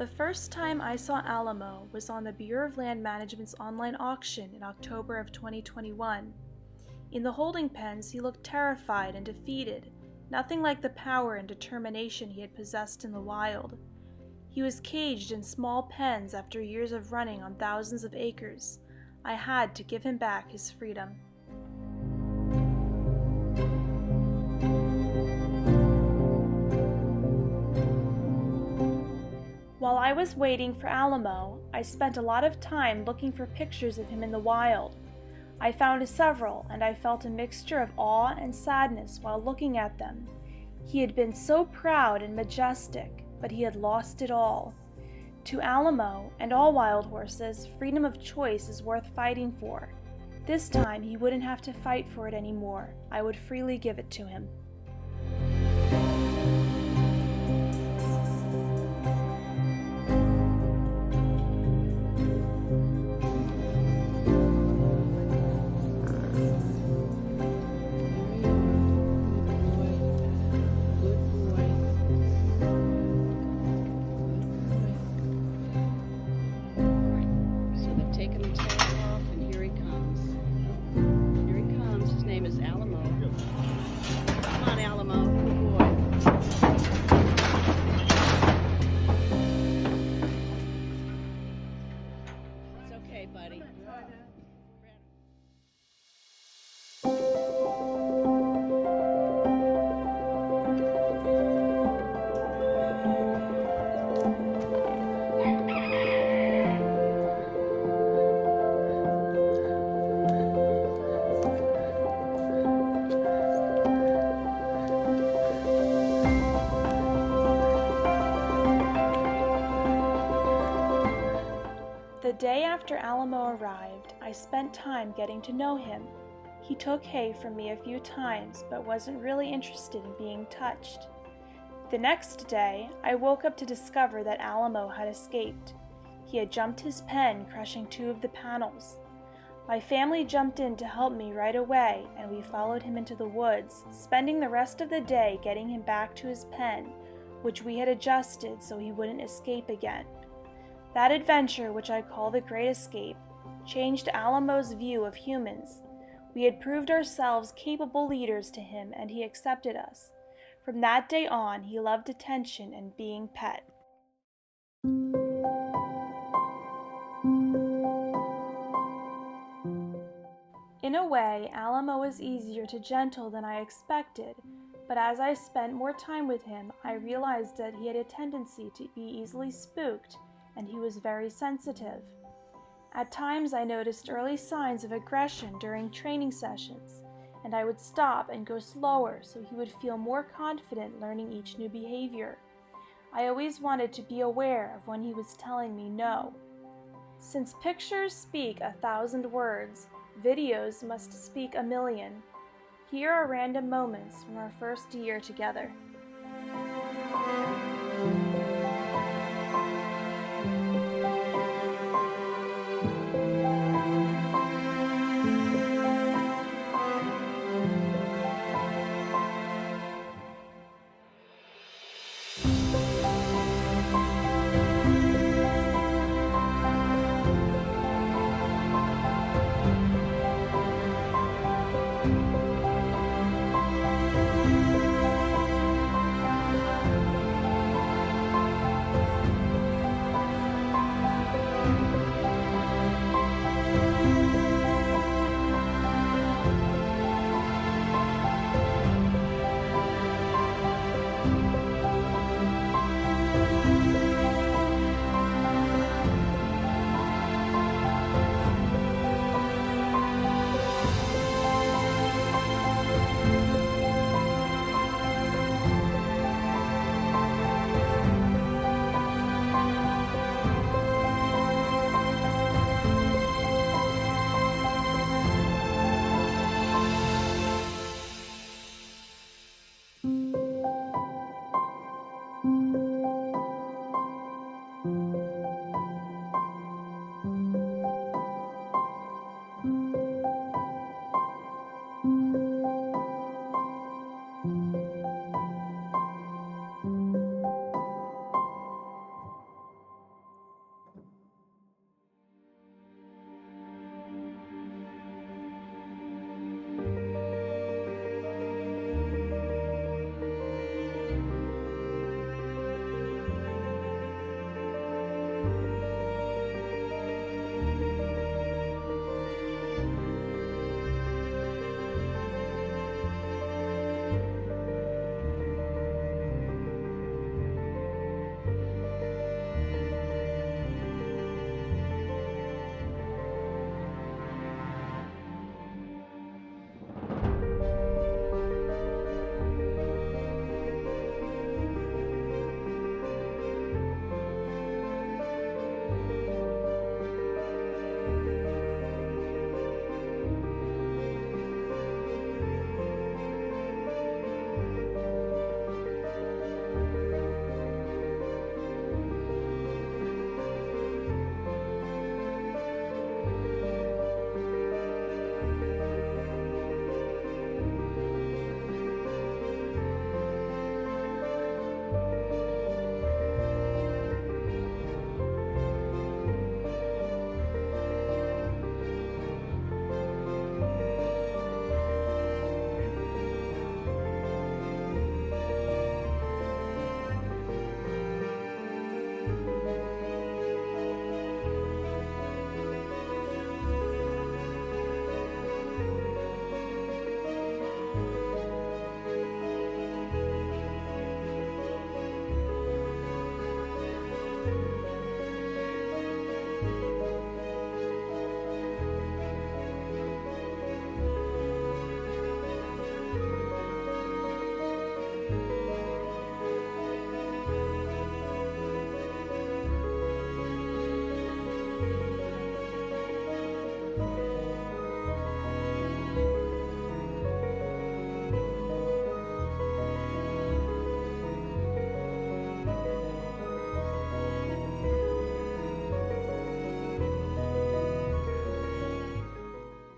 The first time I saw Alamo was on the Bureau of Land Management's online auction in October of 2021. In the holding pens, he looked terrified and defeated, nothing like the power and determination he had possessed in the wild. He was caged in small pens after years of running on thousands of acres. I had to give him back his freedom. While I was waiting for Alamo, I spent a lot of time looking for pictures of him in the wild. I found several, and I felt a mixture of awe and sadness while looking at them. He had been so proud and majestic, but he had lost it all. To Alamo, and all wild horses, freedom of choice is worth fighting for. This time, he wouldn't have to fight for it anymore. I would freely give it to him. Alamo. Come on, Alamo. Good boy. It's okay, buddy. The day after Alamo arrived, I spent time getting to know him. He took hay from me a few times, but wasn't really interested in being touched. The next day, I woke up to discover that Alamo had escaped. He had jumped his pen, crushing 2 of the panels. My family jumped in to help me right away, and we followed him into the woods, spending the rest of the day getting him back to his pen, which we had adjusted so he wouldn't escape again. That adventure, which I call the Great Escape, changed Alamo's view of humans. We had proved ourselves capable leaders to him, and he accepted us. From that day on, he loved attention and being pet. In a way, Alamo was easier to gentle than I expected, but as I spent more time with him, I realized that he had a tendency to be easily spooked, and he was very sensitive. At times I noticed early signs of aggression during training sessions, and I would stop and go slower so he would feel more confident learning each new behavior. I always wanted to be aware of when he was telling me no. Since pictures speak 1,000 words, videos must speak 1,000,000. Here are random moments from our first year together.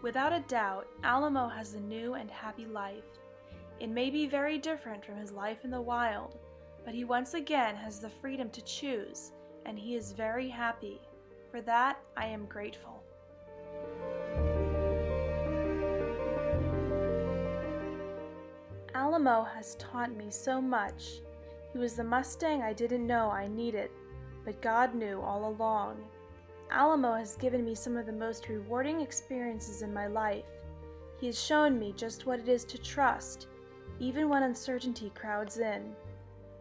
Without a doubt, Alamo has a new and happy life. It may be very different from his life in the wild, but he once again has the freedom to choose, and he is very happy. For that, I am grateful. Alamo has taught me so much. He was the Mustang I didn't know I needed, but God knew all along. Alamo has given me some of the most rewarding experiences in my life. He has shown me just what it is to trust, even when uncertainty crowds in.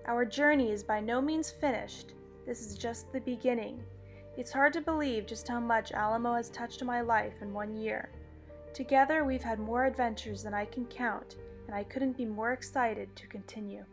Our journey is by no means finished. This is just the beginning. It's hard to believe just how much Alamo has touched my life in 1 year. Together, we've had more adventures than I can count, and I couldn't be more excited to continue.